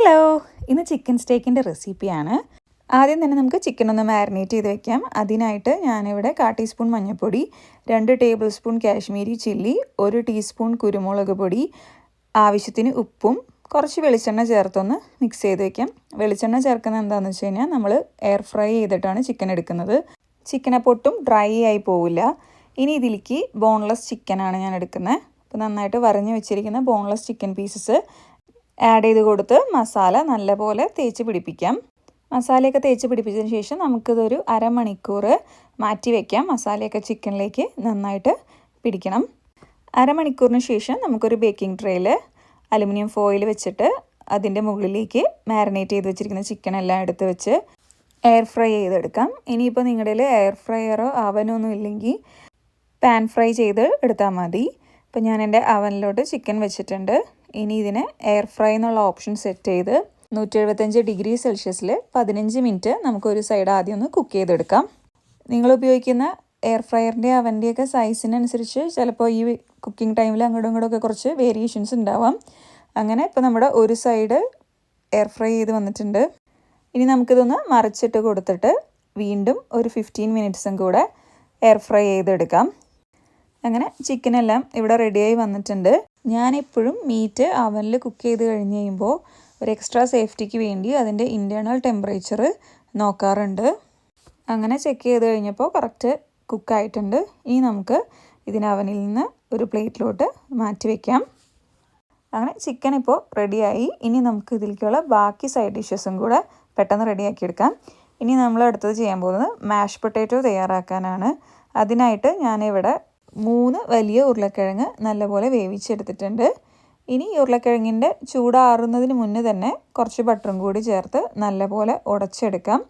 Hello, ഇന്ന് chicken സ്റ്റേക്കിൻ്റെ റെസിപ്പിയാണ്. ആദ്യം തന്നെ നമുക്ക് ചിക്കൻ ഒന്ന് മാരിനേറ്റ് ചെയ്ത് വെക്കാം. അതിനായിട്ട് ഞാനിവിടെ 1/4 ടീസ്പൂൺ മഞ്ഞൾപ്പൊടി, 2 table spoon Kashmiri chilli, 1 teaspoon കുരുമുളക് പൊടി, ആവശ്യത്തിന് ഉപ്പും കുറച്ച് വെളിച്ചെണ്ണ ചേർത്തൊന്ന് മിക്സ് ചെയ്ത് വെക്കാം. വെളിച്ചെണ്ണ ചേർക്കുന്നത് എന്താണെന്ന് വെച്ച് കഴിഞ്ഞാൽ നമ്മൾ എയർ ഫ്രൈ ചെയ്തിട്ടാണ് ചിക്കൻ എടുക്കുന്നത്. ചിക്കൻ അപ്പോൾ ഒട്ടും ഡ്രൈ ആയി പോവില്ല. ഇനി ഇതിലേക്ക് ബോൺലെസ് ചിക്കനാണ് ഞാൻ എടുക്കുന്നത്. അപ്പോൾ നന്നായിട്ട് വരഞ്ഞ് വെച്ചിരിക്കുന്ന ബോൺലെസ് ചിക്കൻ പീസസ് ആഡ് ചെയ്ത് കൊടുത്ത് മസാല നല്ലപോലെ തേച്ച് പിടിപ്പിക്കാം. മസാലയൊക്കെ തേച്ച് പിടിപ്പിച്ചതിന് ശേഷം നമുക്കിതൊരു അരമണിക്കൂർ മാറ്റി വയ്ക്കാം. മസാലയൊക്കെ ചിക്കനിലേക്ക് നന്നായിട്ട് പിടിക്കണം. അരമണിക്കൂറിന് ശേഷം നമുക്കൊരു ബേക്കിംഗ് ട്രേയിൽ അലുമിനിയം ഫോയിൽ വെച്ചിട്ട് അതിൻ്റെ മുകളിലേക്ക് മാരിനേറ്റ് ചെയ്ത് വെച്ചിരിക്കുന്ന ചിക്കൻ എല്ലാം എടുത്ത് വെച്ച് എയർ ഫ്രൈ ചെയ്തെടുക്കാം. ഇനിയിപ്പോൾ നിങ്ങളുടെ കയ്യിൽ എയർ ഫ്രയറോ അവനോ ഒന്നും ഇല്ലെങ്കിൽ പാൻ ഫ്രൈ ചെയ്ത് എടുത്താൽ മതി. ഇപ്പോൾ ഞാൻ എൻ്റെ അവനിലോട്ട് ചിക്കൻ വെച്ചിട്ടുണ്ട്. ഇനി ഇതിന് എയർ ഫ്രൈ എന്നുള്ള ഓപ്ഷൻ സെറ്റ് ചെയ്ത് 175 ഡിഗ്രി സെൽഷ്യസിൽ 15 മിനിറ്റ് നമുക്കൊരു സൈഡ് ആദ്യം ഒന്ന് കുക്ക് ചെയ്തെടുക്കാം. നിങ്ങൾ ഉപയോഗിക്കുന്ന എയർ ഫ്രയറിൻ്റെ അവൻ്റെയൊക്കെ സൈസിനനുസരിച്ച് ചിലപ്പോൾ ഈ കുക്കിംഗ് ടൈമിൽ അങ്ങോട്ടും ഇങ്ങോട്ടൊക്കെ കുറച്ച് വേരിയേഷൻസ് ഉണ്ടാവാം. അങ്ങനെ ഇപ്പോൾ നമ്മുടെ ഒരു സൈഡ് എയർ ഫ്രൈ ചെയ്ത് വന്നിട്ടുണ്ട്. ഇനി നമുക്കിതൊന്ന് മറിച്ചിട്ട് കൊടുത്തിട്ട് വീണ്ടും ഒരു 15 മിനിറ്റ്സും കൂടെ എയർ ഫ്രൈ ചെയ്തെടുക്കാം. അങ്ങനെ ചിക്കനെല്ലാം ഇവിടെ റെഡിയായി വന്നിട്ടുണ്ട്. ഞാനെപ്പോഴും മീറ്റ് അവനിൽ കുക്ക് ചെയ്ത് കഴിഞ്ഞ് കഴിയുമ്പോൾ ഒരു എക്സ്ട്രാ സേഫ്റ്റിക്ക് വേണ്ടി അതിൻ്റെ ഇൻറ്റേർണൽ ടെമ്പറേച്ചർ നോക്കാറുണ്ട്. അങ്ങനെ ചെക്ക് ചെയ്ത് കഴിഞ്ഞപ്പോൾ കറക്റ്റ് കുക്കായിട്ടുണ്ട്. ഇനി നമുക്ക് ഇതിന് അവനിൽ നിന്ന് ഒരു പ്ലേറ്റിലോട്ട് മാറ്റി വയ്ക്കാം. അങ്ങനെ ചിക്കൻ ഇപ്പോൾ റെഡിയായി. ഇനി നമുക്ക് ഇതിലേക്കുള്ള ബാക്കി സൈഡ് ഡിഷസും കൂടെ പെട്ടെന്ന് റെഡിയാക്കിയെടുക്കാം. ഇനി നമ്മൾ അടുത്തത് ചെയ്യാൻ പോകുന്നത് മാഷ് പൊട്ടാറ്റോ തയ്യാറാക്കാനാണ്. അതിനായിട്ട് ഞാനിവിടെ 3 വലിയ ഉരുളക്കിഴങ്ങ് നല്ലപോലെ വേവിച്ചെടുത്തിട്ടുണ്ട്. ഇനി ഉരുളക്കിഴങ്ങിൻ്റെ ചൂടാറുന്നതിന് മുന്നേ തന്നെ കുറച്ച് ബട്ടറും കൂടി ചേർത്ത് നല്ലപോലെ ഉടച്ചെടുക്കാം.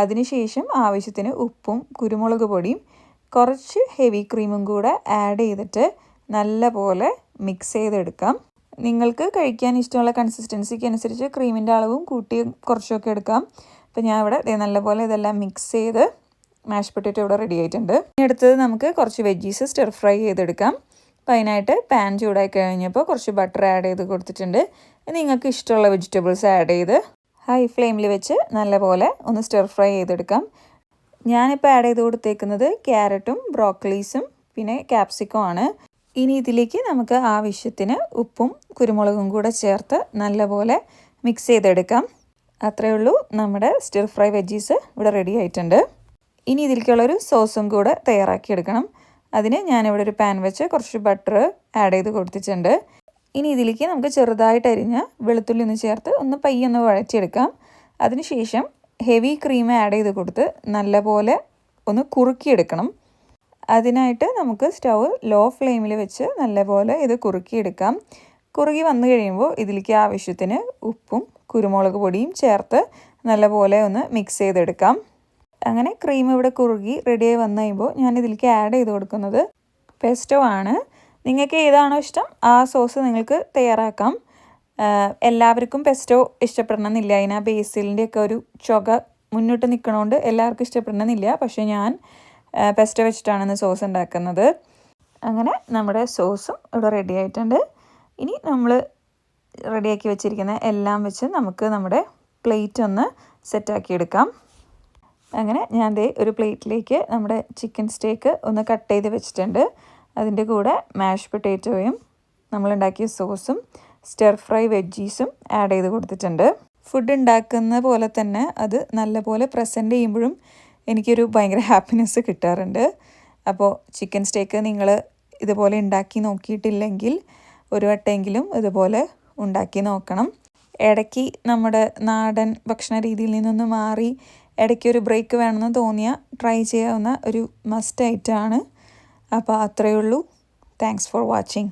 അതിനുശേഷം ആവശ്യത്തിന് ഉപ്പും കുരുമുളക് പൊടിയും കുറച്ച് ഹെവി ക്രീമും കൂടെ ആഡ് ചെയ്തിട്ട് നല്ലപോലെ മിക്സ് ചെയ്തെടുക്കാം. നിങ്ങൾക്ക് കഴിക്കാൻ ഇഷ്ടമുള്ള കൺസിസ്റ്റൻസിക്ക് അനുസരിച്ച് ക്രീമിൻ്റെ അളവും കൂട്ടിയും കുറച്ചൊക്കെ എടുക്കാം. അപ്പോൾ ഞാൻ ഇവിടെ നല്ലപോലെ ഇതെല്ലാം മിക്സ് ചെയ്ത് മാഷ് പൊട്ടാറ്റോ ഇവിടെ റെഡി ആയിട്ടുണ്ട്. ഇനി അടുത്തത് നമുക്ക് കുറച്ച് വെജീസ് സ്റ്റിർ ഫ്രൈ ചെയ്തെടുക്കാം. അപ്പോൾ അതിനായിട്ട് പാൻ ചൂടായി കഴിഞ്ഞപ്പോൾ കുറച്ച് ബട്ടർ ആഡ് ചെയ്ത് കൊടുത്തിട്ടുണ്ട്. നിങ്ങൾക്ക് ഇഷ്ടമുള്ള വെജിറ്റബിൾസ് ആഡ് ചെയ്ത് ഹൈ ഫ്ലെയിമിൽ വെച്ച് നല്ലപോലെ ഒന്ന് സ്റ്റിർ ഫ്രൈ ചെയ്തെടുക്കാം. ഞാനിപ്പോൾ ആഡ് ചെയ്ത് കൊടുത്തേക്കുന്നത് ക്യാരറ്റും ബ്രോക്കലീസും പിന്നെ ക്യാപ്സിക്കം ആണ്. ഇനി ഇതിലേക്ക് നമുക്ക് ആവശ്യത്തിന് ഉപ്പും കുരുമുളകും കൂടെ ചേർത്ത് നല്ലപോലെ മിക്സ് ചെയ്തെടുക്കാം. അത്രയേ ഉള്ളൂ, നമ്മുടെ സ്റ്റിർ ഫ്രൈ വെജീസ് ഇവിടെ റെഡി ആയിട്ടുണ്ട്. ഇനി ഇതിലേക്കുള്ളൊരു സോസും കൂടെ തയ്യാറാക്കിയെടുക്കണം. അതിന് ഞാനിവിടെ ഒരു പാൻ വെച്ച് കുറച്ച് ബട്ടർ ആഡ് ചെയ്ത് കൊടുത്തിട്ടുണ്ട്. ഇനി ഇതിലേക്ക് നമുക്ക് ചെറുതായിട്ട് അരിഞ്ഞ വെളുത്തുള്ളി ഒന്ന് ചേർത്ത് ഒന്ന് പയ്യൊന്ന് വഴറ്റിയെടുക്കാം. അതിനുശേഷം ഹെവി ക്രീം ആഡ് ചെയ്ത് കൊടുത്ത് നല്ലപോലെ ഒന്ന് കുറുക്കിയെടുക്കണം. അതിനായിട്ട് നമുക്ക് സ്റ്റൗ ലോ ഫ്ലെയിമിൽ വെച്ച് നല്ലപോലെ ഇത് കുറുക്കിയെടുക്കാം. കുറുകി വന്നു കഴിയുമ്പോൾ ഇതിലേക്ക് ആവശ്യത്തിന് ഉപ്പും കുരുമുളക് പൊടിയും ചേർത്ത് നല്ലപോലെ ഒന്ന് മിക്സ് ചെയ്തെടുക്കാം. അങ്ങനെ ക്രീം ഇവിടെ കുറുകി റെഡിയായി വന്നു കഴിയുമ്പോൾ ഞാൻ ഇതിലേക്ക് ആഡ് ചെയ്ത് കൊടുക്കുന്നത് പെസ്റ്റോ ആണ്. നിങ്ങൾക്ക് ഏതാണോ ഇഷ്ടം ആ സോസ് നിങ്ങൾക്ക് തയ്യാറാക്കാം. എല്ലാവർക്കും പെസ്റ്റോ ഇഷ്ടപ്പെടണമെന്നില്ല. അതിന് ബേസിലിൻ്റെയൊക്കെ ഒരു ചുക മുന്നോട്ട് നിൽക്കണോണ്ട് എല്ലാവർക്കും ഇഷ്ടപ്പെടണമെന്നില്ല. പക്ഷേ ഞാൻ പെസ്റ്റോ വെച്ചിട്ടാണ് സോസ് ഉണ്ടാക്കുന്നത്. അങ്ങനെ നമ്മുടെ സോസും ഇവിടെ റെഡി ആയിട്ടുണ്ട്. ഇനി നമ്മൾ റെഡിയാക്കി വെച്ചിരിക്കുന്ന എല്ലാം വെച്ച് നമുക്ക് നമ്മുടെ പ്ലേറ്റ് ഒന്ന് സെറ്റാക്കി എടുക്കാം. അങ്ങനെ ഞാൻ ഒരു പ്ലേറ്റിലേക്ക് നമ്മുടെ ചിക്കൻ സ്റ്റേക്ക് ഒന്ന് കട്ട് ചെയ്ത് വെച്ചിട്ടുണ്ട്. അതിൻ്റെ കൂടെ മാഷ് പൊട്ടാറ്റോയും നമ്മളുണ്ടാക്കിയ സോസും സ്റ്റിർ ഫ്രൈ വെജീസും ആഡ് ചെയ്ത് കൊടുത്തിട്ടുണ്ട്. ഫുഡ് ഉണ്ടാക്കുന്ന പോലെ തന്നെ അത് നല്ലപോലെ പ്രസൻറ്റ് ചെയ്യുമ്പോഴും എനിക്കൊരു ഭയങ്കര ഹാപ്പിനെസ് കിട്ടാറുണ്ട്. അപ്പോൾ ചിക്കൻ സ്റ്റേക്ക് നിങ്ങൾ ഇതുപോലെ ഉണ്ടാക്കി നോക്കിയിട്ടില്ലെങ്കിൽ ഒരു വട്ടമെങ്കിലും ഇതുപോലെ ഉണ്ടാക്കി നോക്കണം. ഇടയ്ക്ക് നമ്മുടെ നാടൻ ഭക്ഷണ രീതിയിൽ നിന്നൊന്ന് മാറി ഇടയ്ക്കൊരു ബ്രേക്ക് വേണമെന്ന് തോന്നിയാൽ ട്രൈ ചെയ്യാവുന്ന ഒരു മസ്റ്റ് ഐറ്റമാണ്. അപ്പോൾ അത്രയേ ഉള്ളൂ. Thanks for watching.